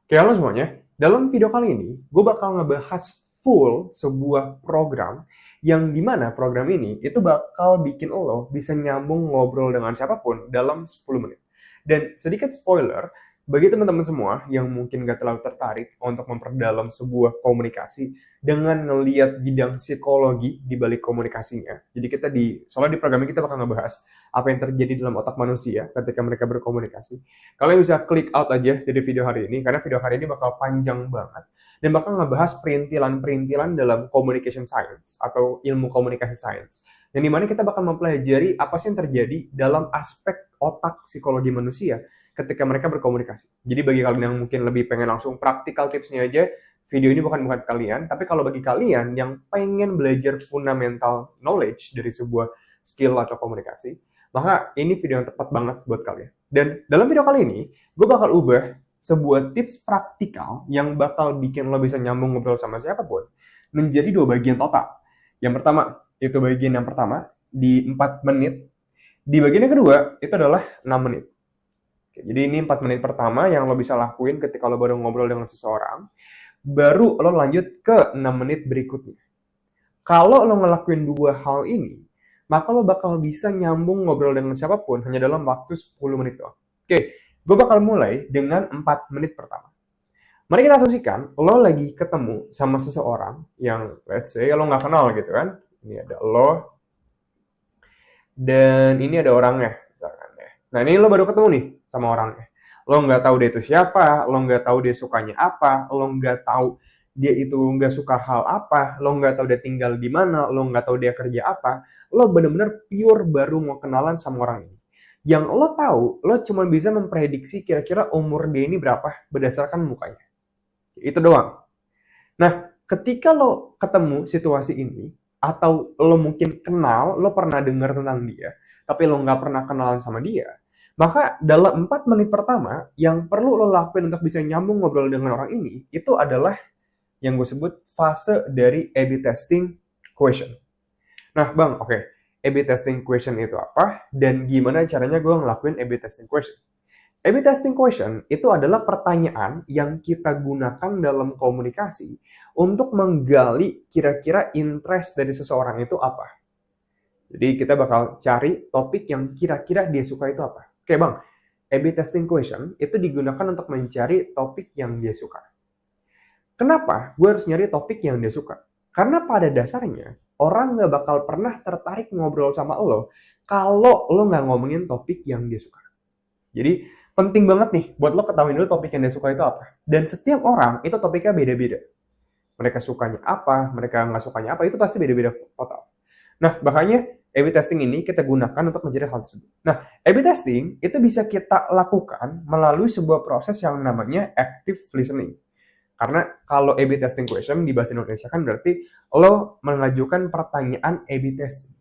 Oke, halo semuanya. Dalam video kali ini, gue bakal ngebahas full sebuah program yang dimana program ini itu bakal bikin lo bisa nyambung ngobrol dengan siapapun dalam 10 menit. Dan sedikit spoiler, bagi teman-teman semua yang mungkin gak terlalu tertarik untuk memperdalam sebuah komunikasi dengan ngeliat bidang psikologi di balik komunikasinya. Jadi soalnya di program ini kita bakal ngebahas apa yang terjadi dalam otak manusia ketika mereka berkomunikasi. Kalian bisa klik out aja dari video hari ini, karena video hari ini bakal panjang banget, dan bakal ngebahas perintilan-perintilan dalam communication science, atau ilmu komunikasi science. Yang dimana kita bakal mempelajari apa sih yang terjadi dalam aspek otak psikologi manusia ketika mereka berkomunikasi. Jadi bagi kalian yang mungkin lebih pengen langsung praktikal tipsnya aja, video ini bukan buat kalian, tapi kalau bagi kalian yang pengen belajar fundamental knowledge dari sebuah skill atau komunikasi, maka ini video yang tepat banget buat kalian. Dan dalam video kali ini, gue bakal ubah sebuah tips praktikal yang bakal bikin lo bisa nyambung ngobrol sama siapapun menjadi 2 bagian total. Yang pertama, itu bagian yang pertama di 4 menit. Di bagian yang kedua, itu adalah 6 menit. Oke, jadi ini 4 menit pertama yang lo bisa lakuin ketika lo baru ngobrol dengan seseorang. Baru lo lanjut ke 6 menit berikutnya. Kalau lo ngelakuin 2 hal ini, maka lo bakal bisa nyambung ngobrol dengan siapapun hanya dalam waktu 10 menit doang. Oke, gue bakal mulai dengan 4 menit pertama. Mari kita asumsikan lo lagi ketemu sama seseorang yang let's say lo nggak kenal gitu kan. Ini ada lo, dan ini ada orangnya. Nah, ini lo baru ketemu nih sama orangnya. Lo nggak tahu dia itu siapa, lo nggak tahu dia sukanya apa, lo nggak tahu dia itu nggak suka hal apa, lo nggak tahu dia tinggal di mana, lo nggak tahu dia kerja apa, lo bener-bener pure baru mau kenalan sama orang ini. Yang lo tahu, lo cuma bisa memprediksi kira-kira umur dia ini berapa berdasarkan mukanya. Itu doang. Nah, ketika lo ketemu situasi ini, atau lo mungkin kenal, lo pernah dengar tentang dia, tapi lo nggak pernah kenalan sama dia, maka dalam 4 menit pertama, yang perlu lo lakuin untuk bisa nyambung ngobrol dengan orang ini, itu adalah yang gue sebut fase dari A/B testing question. Nah, Bang, oke. A/B testing question itu apa? Dan gimana caranya gue ngelakuin A/B testing question? A/B testing question itu adalah pertanyaan yang kita gunakan dalam komunikasi untuk menggali kira-kira interest dari seseorang itu apa. Jadi kita bakal cari topik yang kira-kira dia suka itu apa. Oke bang, A/B testing question itu digunakan untuk mencari topik yang dia suka. Kenapa gue harus nyari topik yang dia suka? Karena pada dasarnya, orang nggak bakal pernah tertarik ngobrol sama lo kalau lo nggak ngomongin topik yang dia suka. Jadi penting banget nih buat lo ketahuin dulu topik yang dia suka itu apa. Dan setiap orang itu topiknya beda-beda. Mereka sukanya apa, mereka nggak sukanya apa, itu pasti beda-beda total. Nah, makanya A/B testing ini kita gunakan untuk mencari hal tersebut. Nah, A/B testing itu bisa kita lakukan melalui sebuah proses yang namanya active listening. Karena kalau A/B testing question di bahasa Indonesia kan berarti lo mengajukan pertanyaan A/B testing.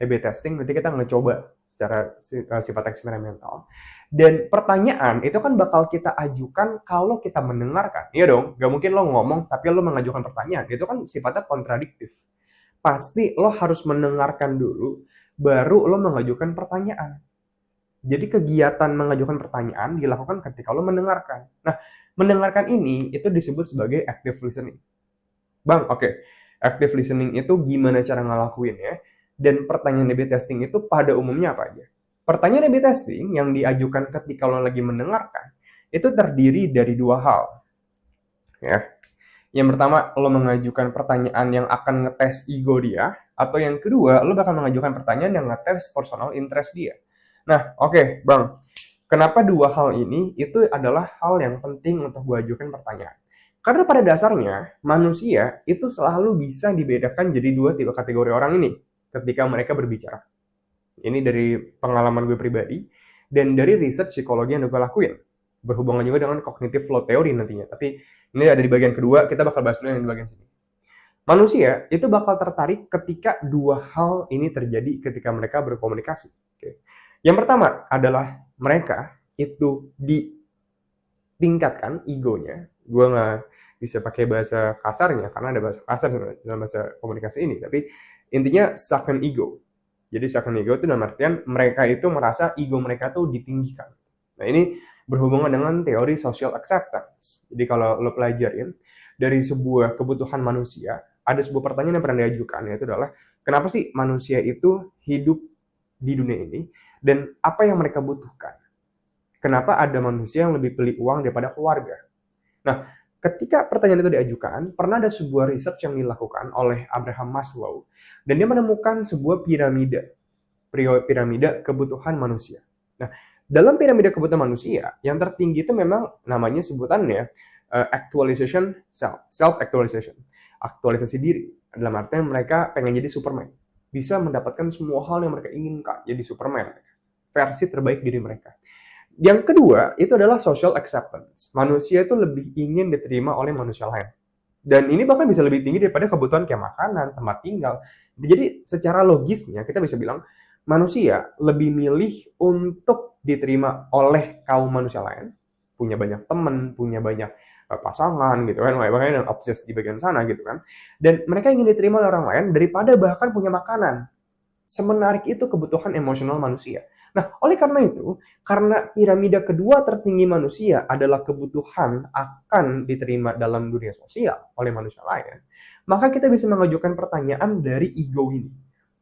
A/B testing nanti kita ngecoba secara sifat eksperimental. Dan pertanyaan itu kan bakal kita ajukan kalau kita mendengarkan. Iya dong, gak mungkin lo ngomong tapi lo mengajukan pertanyaan. Itu kan sifatnya kontradiktif. Pasti lo harus mendengarkan dulu, baru lo mengajukan pertanyaan. Jadi kegiatan mengajukan pertanyaan dilakukan ketika lo mendengarkan. Nah, mendengarkan ini itu disebut sebagai active listening. Bang, oke. Active listening itu gimana cara ngelakuinnya? Dan pertanyaan A/B testing itu pada umumnya apa aja? Pertanyaan A/B testing yang diajukan ketika lo lagi mendengarkan itu terdiri dari 2 hal. Ya. Yang pertama, lo mengajukan pertanyaan yang akan ngetes ego dia, atau yang kedua, lo bakal mengajukan pertanyaan yang ngetes personal interest dia. Nah, oke, Bang. Kenapa 2 hal ini itu adalah hal yang penting untuk gue ajukan pertanyaan? Karena pada dasarnya, manusia itu selalu bisa dibedakan jadi 2 tipe kategori orang ini ketika mereka berbicara. Ini dari pengalaman gue pribadi, dan dari riset psikologi yang gue lakuin. Berhubungan juga dengan cognitive flow theory nantinya. Tapi ini ada di bagian kedua, kita bakal bahas dulu yang di bagian sini. Manusia itu bakal tertarik ketika 2 hal ini terjadi ketika mereka berkomunikasi. Oke. Yang pertama adalah mereka itu ditingkatkan egonya. Gue nggak bisa pakai bahasa kasarnya karena ada bahasa kasar dalam bahasa komunikasi ini. Tapi intinya second ego. Jadi second ego itu dalam artian mereka itu merasa ego mereka tuh ditinggikan. Nah ini berhubungan dengan teori social acceptance. Jadi kalau lo pelajarin dari sebuah kebutuhan manusia, ada sebuah pertanyaan yang pernah diajukan, yaitu adalah kenapa sih manusia itu hidup di dunia ini dan apa yang mereka butuhkan? Kenapa ada manusia yang lebih pilih uang daripada keluarga? Nah, ketika pertanyaan itu diajukan, pernah ada sebuah research yang dilakukan oleh Abraham Maslow, dan dia menemukan sebuah piramida kebutuhan manusia. Nah, dalam piramida kebutuhan manusia, yang tertinggi itu memang namanya sebutannya actualization self-actualization, aktualisasi diri. Dalam artian mereka pengen jadi Superman, bisa mendapatkan semua hal yang mereka inginkan, jadi Superman, versi terbaik diri mereka. Yang kedua, itu adalah social acceptance. Manusia itu lebih ingin diterima oleh manusia lain. Dan ini bahkan bisa lebih tinggi daripada kebutuhan kayak makanan, tempat tinggal. Jadi secara logisnya kita bisa bilang manusia lebih milih untuk diterima oleh kaum manusia lain. Punya banyak teman, punya banyak pasangan gitu kan, makanya obses di bagian sana gitu kan. Dan mereka ingin diterima oleh orang lain daripada bahkan punya makanan. Semenarik itu kebutuhan emosional manusia. Nah, oleh karena itu, karena piramida kedua tertinggi manusia adalah kebutuhan akan diterima dalam dunia sosial oleh manusia lain, maka kita bisa mengajukan pertanyaan dari ego ini.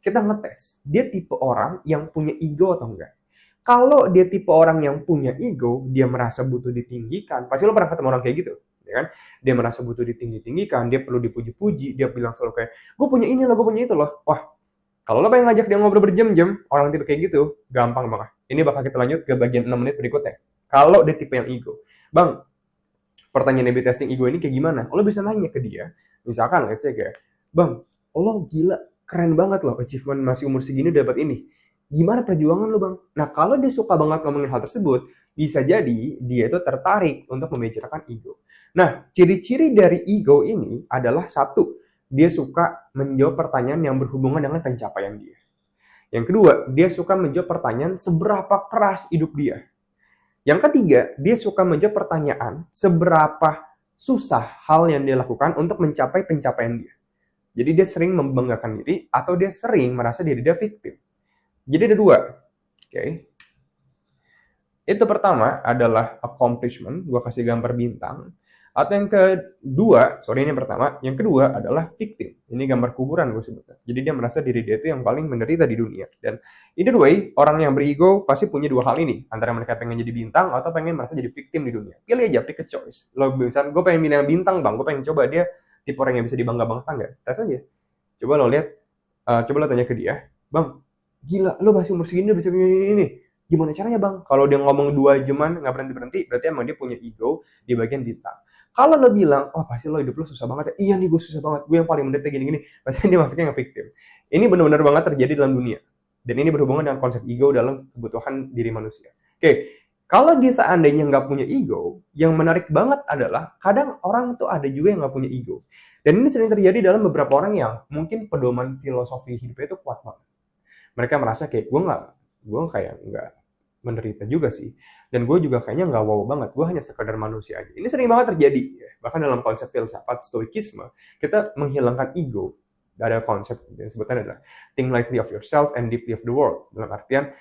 Kita ngetes, dia tipe orang yang punya ego atau enggak. Kalau dia tipe orang yang punya ego, dia merasa butuh ditinggikan. Pasti lo pernah ketemu orang kayak gitu, ya kan? Dia merasa butuh ditinggi-tinggikan, dia perlu dipuji-puji, dia bilang selalu kayak, gue punya ini loh, gue punya itu loh. Wah, kalau lo pengen ngajak dia ngobrol berjam-jam, orang tipe kayak gitu, gampang banget. Ini bakal kita lanjut ke bagian 6 menit berikutnya. Kalau dia tipe yang ego. Bang, pertanyaan A/B testing ego ini kayak gimana? Lo bisa nanya ke dia. Misalkan, let's say kayak, Bang, lo gila, keren banget lo, achievement masih umur segini dapat ini. Gimana perjuangan lo, Bang? Nah, kalau dia suka banget ngomongin hal tersebut, bisa jadi dia itu tertarik untuk membicarakan ego. Nah, ciri-ciri dari ego ini adalah satu, dia suka menjawab pertanyaan yang berhubungan dengan pencapaian dia. Yang kedua, dia suka menjawab pertanyaan seberapa keras hidup dia. Yang ketiga, dia suka menjawab pertanyaan seberapa susah hal yang dia lakukan untuk mencapai pencapaian dia. Jadi dia sering membanggakan diri atau dia sering merasa diri dia victim. Jadi ada dua. Okay. Itu pertama adalah accomplishment, gua kasih gambar bintang. Atau yang kedua, sorry ini yang pertama, yang kedua adalah victim. Ini gambar kuburan gue sebutnya. Jadi dia merasa diri dia itu yang paling menderita di dunia. Dan either way, orang yang berigo pasti punya dua hal ini. Antara mereka pengen jadi bintang atau pengen merasa jadi victim di dunia. Pilih aja, pick a choice. Lo bisa, gue pengen milih yang bintang bang, gue pengen coba dia tipe orang yang bisa dibangga-banggakan nggak? Tes aja. Coba lo lihat, coba lo tanya ke dia, bang, gila, lo masih umur segini udah bisa ini. Gimana caranya bang? Kalau dia ngomong 2 jaman nggak berhenti-berhenti, berarti emang dia punya ego di bagian bintang. Kalau lo bilang, oh pasti lo hidup lo susah banget ya. Iya nih gue susah banget, gue yang paling menderita gini-gini. Pasti dia masuknya nge-victim. Ini benar-benar banget terjadi dalam dunia. Dan ini berhubungan dengan konsep ego dalam kebutuhan diri manusia. Oke, kalau dia seandainya nggak punya ego, yang menarik banget adalah kadang orang tuh ada juga yang nggak punya ego. Dan ini sering terjadi dalam beberapa orang yang mungkin pedoman filosofi hidupnya itu kuat banget. Mereka merasa kayak gue kayak nggak menderita juga sih. Dan gue juga kayaknya nggak wow banget. Gue hanya sekedar manusia aja. Ini sering banget terjadi. Ya. Bahkan dalam konsep filsafat stoikisme, kita menghilangkan ego. Ada konsep yang disebutkan adalah think lightly of yourself and deeply of the world. Dalam artian,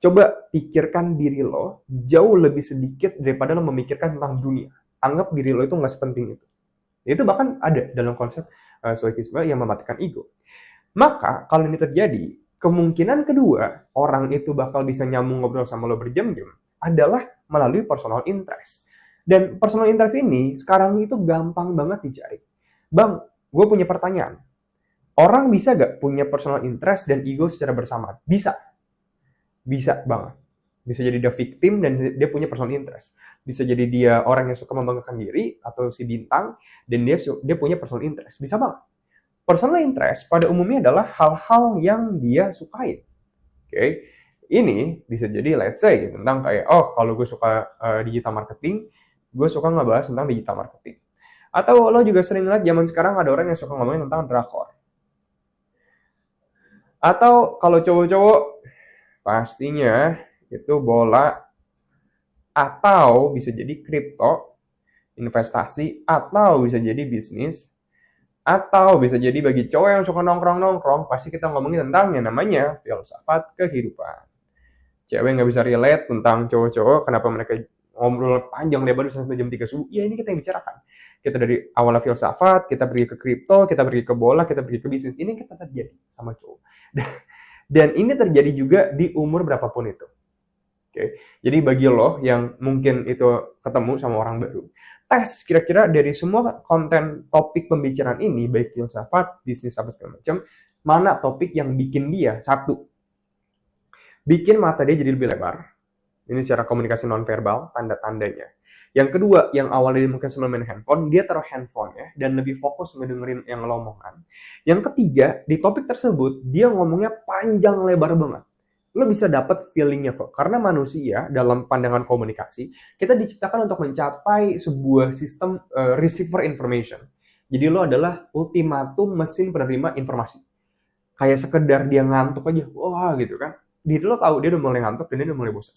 coba pikirkan diri lo jauh lebih sedikit daripada lo memikirkan tentang dunia. Anggap diri lo itu nggak sepenting itu. Itu bahkan ada dalam konsep stoikisme yang mematikan ego. Maka, kalau ini terjadi, kemungkinan kedua, orang itu bakal bisa nyambung ngobrol sama lo berjam-jam adalah melalui personal interest. Dan personal interest ini sekarang itu gampang banget dicari. Bang, gue punya pertanyaan. Orang bisa gak punya personal interest dan ego secara bersamaan? Bisa. Bisa banget. Bisa jadi dia victim dan dia punya personal interest. Bisa jadi dia orang yang suka membanggakan diri atau si bintang dan dia punya personal interest. Bisa banget. Personal interest pada umumnya adalah hal-hal yang dia sukai. Oke, ini bisa jadi let's say gitu, tentang kayak kalau gue suka digital marketing, gue suka ngebahas tentang digital marketing. Atau lo juga sering lihat zaman sekarang ada orang yang suka ngomongin tentang drakor. Atau kalau cowok-cowok pastinya itu bola, atau bisa jadi kripto, investasi, atau bisa jadi bisnis. Atau bisa jadi bagi cowok yang suka nongkrong-nongkrong, pasti kita ngomongin tentang yang namanya filsafat kehidupan. Cewek nggak bisa relate tentang cowok-cowok, kenapa mereka ngobrol panjang lebar sampai jam 3 subuh. Ya ini kita yang bicarakan. Kita dari awalnya filsafat, kita pergi ke kripto, kita pergi ke bola, kita pergi ke bisnis. Ini yang kita terjadi sama cowok. Dan ini terjadi juga di umur berapapun itu. Oke. Jadi bagi lo yang mungkin itu ketemu sama orang baru, tes kira-kira dari semua konten topik pembicaraan ini, baik filsafat, bisnis, apa segala macam, mana topik yang bikin dia, satu, bikin mata dia jadi lebih lebar. Ini secara komunikasi nonverbal, tanda-tandanya. Yang kedua, yang awalnya dia mungkin sambil main handphone, dia taruh handphonenya dan lebih fokus ngedengerin yang lo omongan. Yang ketiga, di topik tersebut, dia ngomongnya panjang lebar banget. Lo bisa dapat feelingnya kok. Karena manusia dalam pandangan komunikasi, kita diciptakan untuk mencapai sebuah sistem receiver information. Jadi lo adalah ultimatum mesin penerima informasi. Kayak sekedar dia ngantuk aja, wah gitu kan. Diri lo tahu dia udah mulai ngantuk dan dia udah mulai bosan.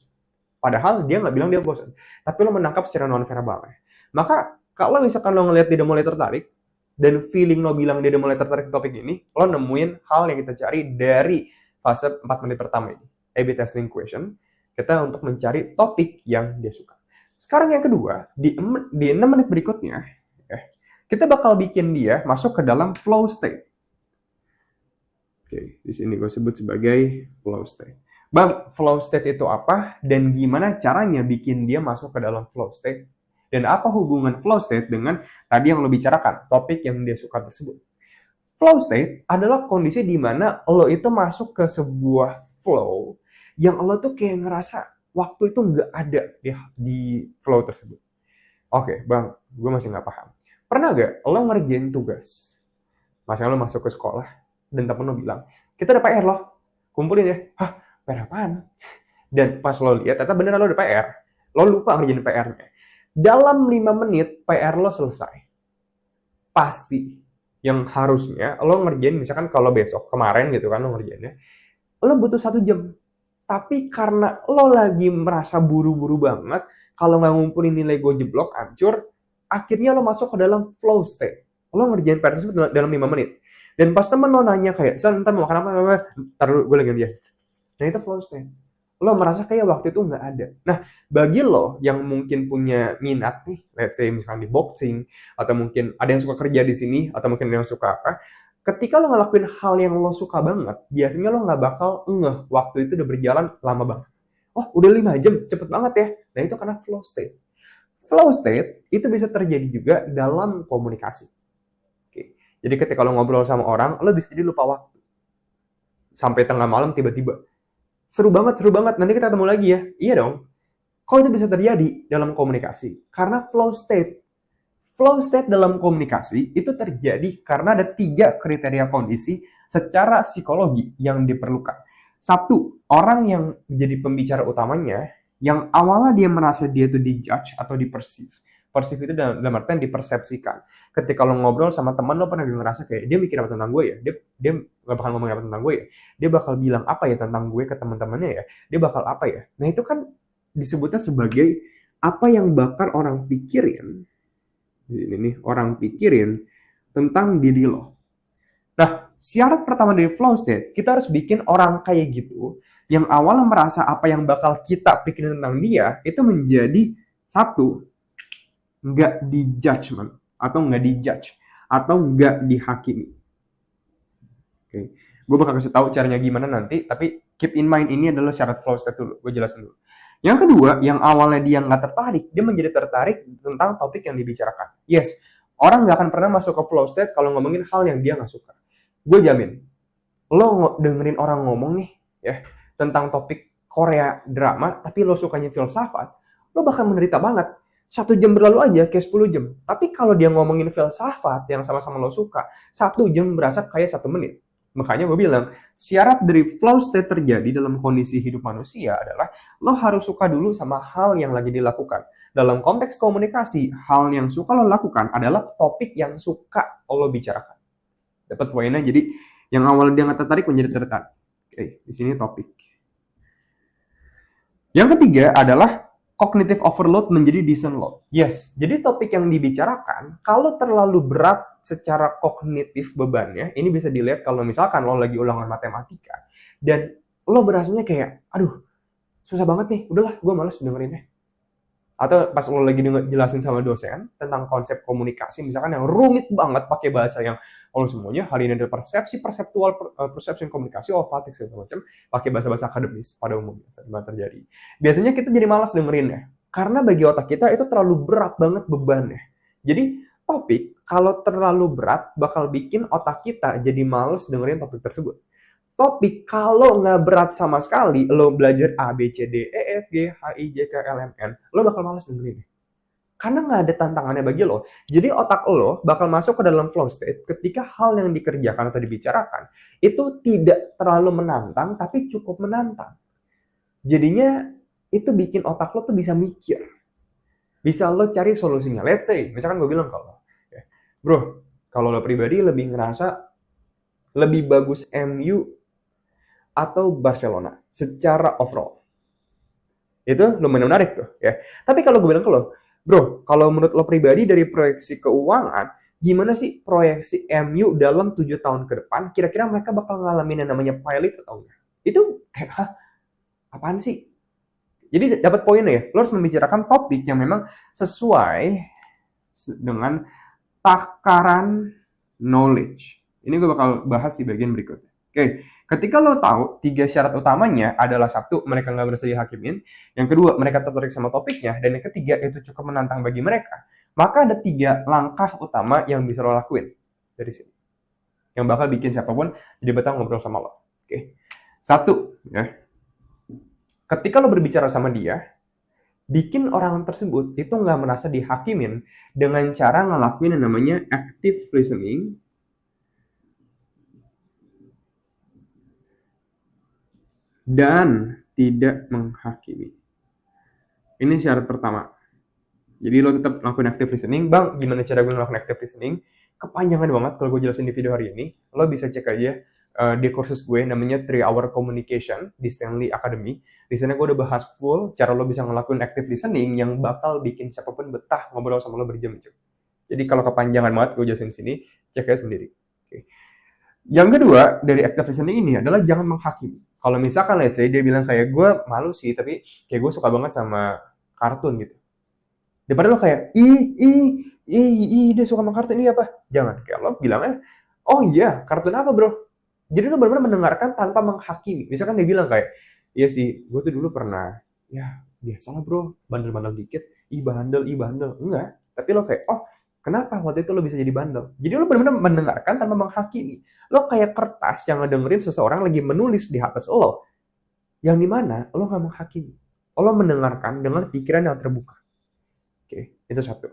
Padahal dia nggak bilang dia bosan. Tapi lo menangkap secara non-verbal. Maka kalau misalkan lo ngelihat dia udah mulai tertarik, dan feeling lo bilang dia udah mulai tertarik ke topik ini, lo nemuin hal yang kita cari dari fase 4 menit pertama ini. A/B testing question. Kita untuk mencari topik yang dia suka. Sekarang yang kedua, di 6 menit berikutnya, kita bakal bikin dia masuk ke dalam flow state. Oke, di sini gue sebut sebagai flow state. Bang, flow state itu apa? Dan gimana caranya bikin dia masuk ke dalam flow state? Dan apa hubungan flow state dengan tadi yang lo bicarakan, topik yang dia suka tersebut? Flow state adalah kondisi di mana lo itu masuk ke sebuah flow yang lo tuh kayak ngerasa waktu itu nggak ada di flow tersebut. Oke, Bang, gue masih nggak paham. Pernah nggak lo ngerjain tugas? Misalnya lo masuk ke sekolah, dan temen lo bilang, kita ada PR lo, kumpulin ya. Hah, PR apaan? Dan pas lo lihat, ternyata beneran lo ada PR. Lo lupa ngerjain PR-nya. Dalam 5 menit, PR lo selesai. Pasti. Yang harusnya lo ngerjain, misalkan kalau besok, kemarin gitu kan lo ngerjainnya, lo butuh 1 jam. Tapi karena lo lagi merasa buru-buru banget, kalau nggak ngumpulin nilai gue jeblok, hancur, akhirnya lo masuk ke dalam flow state. Lo ngerjain PR tersebut dalam 5 menit. Dan pas temen lo nanya kayak, ntar mau makan apa? Ntar dulu, gue lagi dia. Nah itu flow state. Lo merasa kayak waktu itu nggak ada. Nah, bagi lo yang mungkin punya minat nih, let's say misalkan di boxing, atau mungkin ada yang suka kerja di sini, atau mungkin ada yang suka apa, ketika lo ngelakuin hal yang lo suka banget, biasanya lo nggak bakal ngeh waktu itu udah berjalan lama banget. Oh, udah 5 jam, cepet banget ya. Nah itu karena flow state. Flow state itu bisa terjadi juga dalam komunikasi. Oke. Jadi ketika lo ngobrol sama orang, lo bisa jadi lupa waktu. Sampai tengah malam tiba-tiba, seru banget, nanti kita ketemu lagi ya. Iya dong. Kok itu bisa terjadi dalam komunikasi? Karena flow state. Flow state dalam komunikasi itu terjadi karena ada 3 kriteria kondisi secara psikologi yang diperlukan. 1, orang yang jadi pembicara utamanya, yang awalnya dia merasa dia itu dijudge atau diperceive. Perceive itu dalam artian dipersepsikan. Ketika lo ngobrol sama teman lo pernah ngerasa kayak dia mikir apa tentang gue ya, dia gak bakal ngomong apa tentang gue ya, dia bakal bilang apa ya tentang gue ke teman-temannya ya, dia bakal apa ya. Nah itu kan disebutnya sebagai apa yang bakal orang pikirin, ini nih, orang pikirin tentang diri lo. Nah, syarat pertama dari flow state, kita harus bikin orang kayak gitu, yang awalnya merasa apa yang bakal kita pikirin tentang dia, itu menjadi 1, nggak di-judgment, atau nggak di-judge, atau nggak dihakimi. Oke. Gue bakal kasih tahu caranya gimana nanti, tapi keep in mind ini adalah syarat flow state dulu, gue jelasin dulu. Yang kedua, yang awalnya dia nggak tertarik, dia menjadi tertarik tentang topik yang dibicarakan. Yes, orang nggak akan pernah masuk ke flow state kalau ngomongin hal yang dia nggak suka. Gue jamin, lo dengerin orang ngomong nih, ya, tentang topik Korea drama, tapi lo sukanya filsafat, lo bakal menderita banget. 1 jam berlalu aja kayak 10 jam. Tapi kalau dia ngomongin filsafat yang sama-sama lo suka, 1 jam berasa kayak 1 menit. Makanya gue bilang, syarat dari flow state terjadi dalam kondisi hidup manusia adalah lo harus suka dulu sama hal yang lagi dilakukan. Dalam konteks komunikasi, hal yang suka lo lakukan adalah topik yang suka lo bicarakan. Dapat poinnya? Jadi yang awal dia nggak tertarik menjadi tertarik. Oke, di sini topik. Yang ketiga adalah cognitive overload menjadi descent load. Yes, jadi topik yang dibicarakan, kalau terlalu berat secara kognitif bebannya, ini bisa dilihat kalau misalkan lo lagi ulangan matematika, dan lo berasanya kayak, aduh, susah banget nih, udahlah, gue males dengerinnya. Atau pas lo lagi jelasin sama dosen tentang konsep komunikasi, misalkan yang rumit banget pakai bahasa yang kalau semuanya hari ini adalah persepsi, perseptual, persepsi komunikasi, olfatik segala macam, pakai bahasa-bahasa akademis pada umumnya sering terjadi. Biasanya kita jadi malas dengerinnya karena bagi otak kita itu terlalu berat banget bebannya. Jadi topik kalau terlalu berat bakal bikin otak kita jadi males dengerin topik tersebut. Topik kalau nggak berat sama sekali, lo belajar A, B, C, D, E, F, G, H, I, J, K, L, M, N, lo bakal males dengerin. Karena nggak ada tantangannya bagi lo. Jadi otak lo bakal masuk ke dalam flow state ketika hal yang dikerjakan atau dibicarakan itu tidak terlalu menantang, tapi cukup menantang. Jadinya itu bikin otak lo tuh bisa mikir. Bisa lo cari solusinya. Let's say, misalkan gue bilang kalau, bro, kalau lo pribadi lebih ngerasa lebih bagus MU atau Barcelona secara overall. Itu lumayan menarik tuh ya. Tapi kalau gue bilang ke lo, bro, kalau menurut lo pribadi dari proyeksi keuangan, gimana sih proyeksi MU dalam 7 tahun ke depan? Kira-kira mereka bakal ngalamin yang namanya pilot atau enggak? Itu kayak, apaan sih? Jadi dapat poinnya ya, lo harus membicarakan topik yang memang sesuai dengan takaran knowledge. Ini gue bakal bahas di bagian berikutnya. Oke, ketika lo tahu 3 syarat utamanya adalah satu, mereka nggak bersedia hakimin. Yang kedua, mereka tertarik sama topiknya. Dan yang ketiga, itu cukup menantang bagi mereka. Maka ada 3 langkah utama yang bisa lo lakuin dari sini. Yang bakal bikin siapapun jadi betah ngobrol sama lo. Oke, satu, ya. Ketika lo berbicara sama dia, bikin orang tersebut itu nggak merasa dihakimin dengan cara ngelakuin yang namanya active listening. Dan tidak menghakimi. Ini syarat pertama. Jadi lo tetap lakuin active listening. Bang, gimana cara gue ngelakuin active listening? Kepanjangan banget kalau gue jelasin di video hari ini. Lo bisa cek aja di kursus gue namanya 3 Hour Communication di Stanley Academy. Di sana gue udah bahas full cara lo bisa ngelakuin active listening yang bakal bikin siapapun betah ngobrol sama lo berjam-jam. Jadi kalau kepanjangan banget gue jelasin di sini, cek aja sendiri. Oke. Yang kedua dari active listening ini adalah jangan menghakimi. Kalau misalkan let's say dia bilang kayak gue malu sih tapi kayak gue suka banget sama kartun gitu. Daripada lo kayak dia suka sama kartun ini apa? Jangan, kayak lo bilangnya, oh iya kartun apa bro? Jadi lo benar-benar mendengarkan tanpa menghakimi. Misalkan dia bilang kayak, iya sih gue tuh dulu pernah, ya biasalah bro, bandel-bandel dikit, bandel. Enggak, tapi lo kayak, oh kenapa waktu itu lo bisa jadi bandel? Jadi lo benar-benar mendengarkan tanpa menghakimi. Lo kayak kertas yang ngedengerin seseorang lagi menulis di atas lo. Yang dimana lo gak menghakimi. Lo mendengarkan dengan pikiran yang terbuka. Oke, itu satu.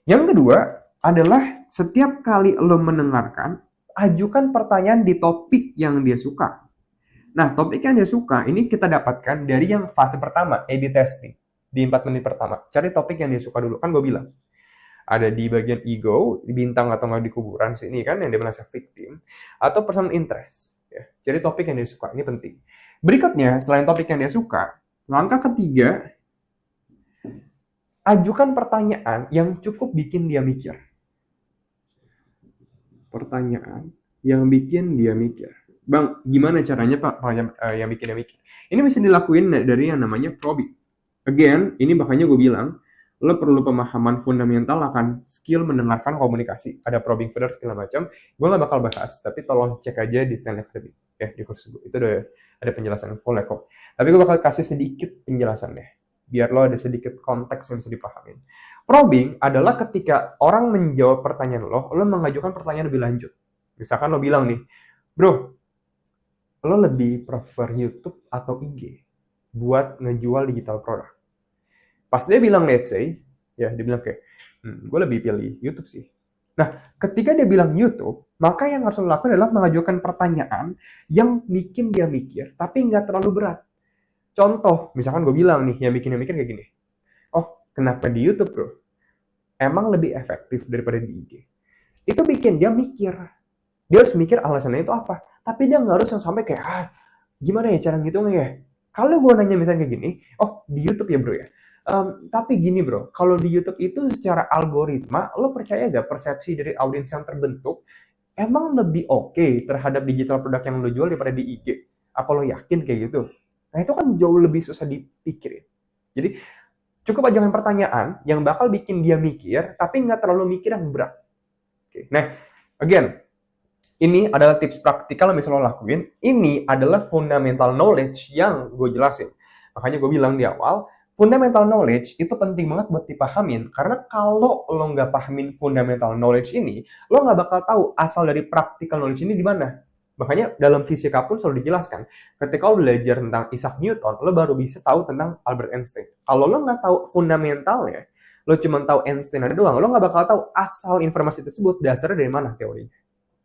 Yang kedua adalah setiap kali lo mendengarkan, ajukan pertanyaan di topik yang dia suka. Nah, topik yang dia suka ini kita dapatkan dari yang fase pertama, A/B testing. Di 4 menit pertama. Cari topik yang dia suka dulu. Kan gue bilang. Ada di bagian ego, di bintang atau nggak di kuburan sini kan yang dia merasa victim, atau personal interest. Ya. Jadi topik yang dia suka, ini penting. Berikutnya, selain topik yang dia suka, langkah ketiga, ajukan pertanyaan yang cukup bikin dia mikir. Pertanyaan yang bikin dia mikir. Bang, gimana caranya Pak yang bikin dia mikir? Ini bisa dilakuin dari yang namanya probing. Again, ini makanya gue bilang, lo perlu pemahaman fundamental akan skill mendengarkan komunikasi. Ada probing further segala macam. Gue gak bakal bahas, tapi tolong cek aja di Stanley Academy. Ya, di kursus gue. Itu ada penjelasan full ya kok. Tapi gue bakal kasih sedikit penjelasannya. Biar lo ada sedikit konteks yang bisa dipahamin. Probing adalah ketika orang menjawab pertanyaan lo mengajukan pertanyaan lebih lanjut. Misalkan lo bilang nih, bro, lo lebih prefer YouTube atau IG buat ngejual digital produk? Pas dia bilang let's say, ya dia bilang kayak, gue lebih pilih YouTube sih. Nah, ketika dia bilang YouTube, maka yang harus lo lakukan adalah mengajukan pertanyaan yang bikin dia mikir, tapi nggak terlalu berat. Contoh, misalkan gue bilang nih, yang bikin dia mikir kayak gini. Oh, kenapa di YouTube bro? Emang lebih efektif daripada di IG? Itu bikin dia mikir. Dia harus mikir alasannya itu apa. Tapi dia nggak harus yang sampai kayak, gimana ya cara ngitungnya ya? Kalau gue nanya misalnya kayak gini, oh di YouTube ya bro ya? Tapi gini bro, kalau di YouTube itu secara algoritma, lo percaya gak persepsi dari audiens yang terbentuk emang lebih oke terhadap digital produk yang lo jual daripada di IG? Apa lo yakin kayak gitu? Nah itu kan jauh lebih susah dipikirin. Jadi Cukup ajukan pertanyaan yang bakal bikin dia mikir, tapi nggak terlalu mikir yang berat. Oke. Nah, again, ini adalah tips praktikal yang bisa lo lakuin. Ini adalah fundamental knowledge yang gue jelasin. Makanya gue bilang di awal, fundamental knowledge itu penting banget buat dipahamin. Karena kalau lo nggak pahamin fundamental knowledge ini, lo nggak bakal tahu asal dari practical knowledge ini di mana. Makanya dalam fisika pun selalu dijelaskan, ketika lo belajar tentang Isaac Newton, lo baru bisa tahu tentang Albert Einstein. Kalau lo nggak tahu fundamentalnya, lo cuma tahu Einstein ada doang, lo nggak bakal tahu asal informasi tersebut dasarnya dari mana teorinya.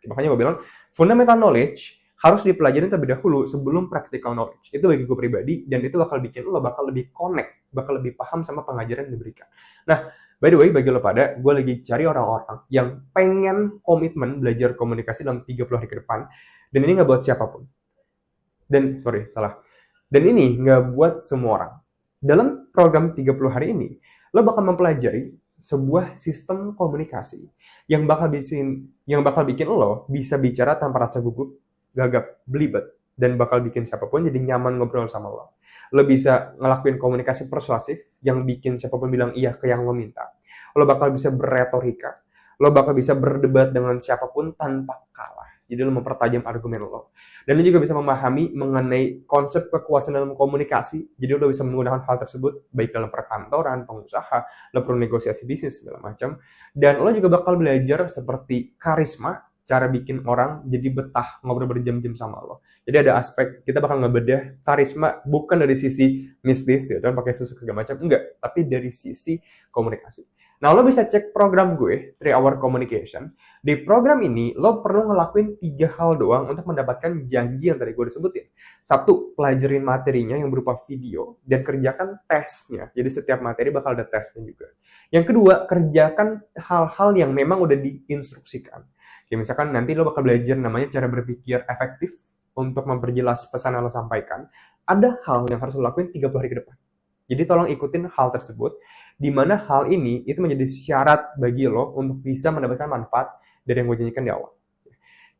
Makanya gue bilang, fundamental knowledge harus dipelajari terlebih dahulu sebelum practical knowledge. Itu bagi gue pribadi, dan itu bakal bikin lo bakal lebih connect, bakal lebih paham sama pengajaran yang diberikan. Nah, by the way, bagi lo pada, gue lagi cari orang-orang yang pengen komitmen belajar komunikasi dalam 30 hari ke depan, dan ini nggak buat siapapun. Dan ini nggak buat semua orang. Dalam program 30 hari ini, lo bakal mempelajari sebuah sistem komunikasi yang bakal bikin lo bisa bicara tanpa rasa gugup, gagap, belibet, dan bakal bikin siapapun jadi nyaman ngobrol sama lo. Lo bisa ngelakuin komunikasi persuasif yang bikin siapapun bilang iya ke yang lo minta. Lo bakal bisa berretorika. Lo bakal bisa berdebat dengan siapapun tanpa kalah. Jadi lo mempertajam argumen lo. Dan lo juga bisa memahami mengenai konsep kekuasaan dalam komunikasi. Jadi lo bisa menggunakan hal tersebut baik dalam perkantoran, pengusaha, lo perlu negosiasi bisnis segala macam. Dan lo juga bakal belajar seperti karisma, cara bikin orang jadi betah ngobrol berjam-jam sama lo. Jadi ada aspek kita bakal ngebedah karisma bukan dari sisi mistis ya, pakai susuk segala macam, enggak, tapi dari sisi komunikasi. Nah, lo bisa cek program gue, 3 Hour Communication. Di program ini, lo perlu ngelakuin 3 hal doang untuk mendapatkan janji yang tadi gue sebutin. 1, pelajarin materinya yang berupa video, dan kerjakan tesnya. Jadi setiap materi bakal ada tesnya juga. Yang kedua, kerjakan hal-hal yang memang udah diinstruksikan. Kayak misalkan nanti lo bakal belajar namanya cara berpikir efektif untuk memperjelas pesan yang lo sampaikan. Ada hal yang harus lo lakuin 30 hari ke depan. Jadi tolong ikutin hal tersebut, di mana hal ini itu menjadi syarat bagi lo untuk bisa mendapatkan manfaat dari yang gue janjikan di awal.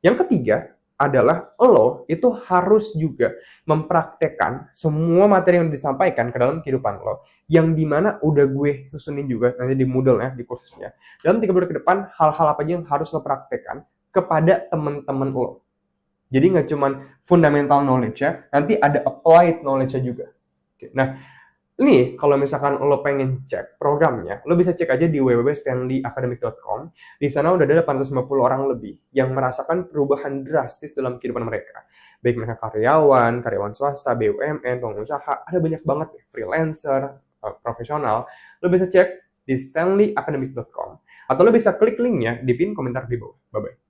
Yang ketiga adalah lo itu harus juga mempraktekkan semua materi yang disampaikan ke dalam kehidupan lo, yang dimana udah gue susunin juga nanti di Moodle ya, di kursusnya. Dalam 3 bulan ke depan, hal-hal apa aja yang harus lo praktekkan kepada teman-teman lo. Jadi nggak cuma fundamental knowledge ya, nanti ada applied knowledge-nya juga. Oke. Nah, ini kalau misalkan lo pengen cek programnya, lo bisa cek aja di www.stanleyacademic.com. Di sana udah ada 850 orang lebih yang merasakan perubahan drastis dalam kehidupan mereka. Baik mereka karyawan swasta, BUMN, pengusaha, ada banyak banget ya, freelancer, profesional. Lo bisa cek di stanleyacademic.com. Atau lo bisa klik linknya di pin komentar di bawah. Bye-bye.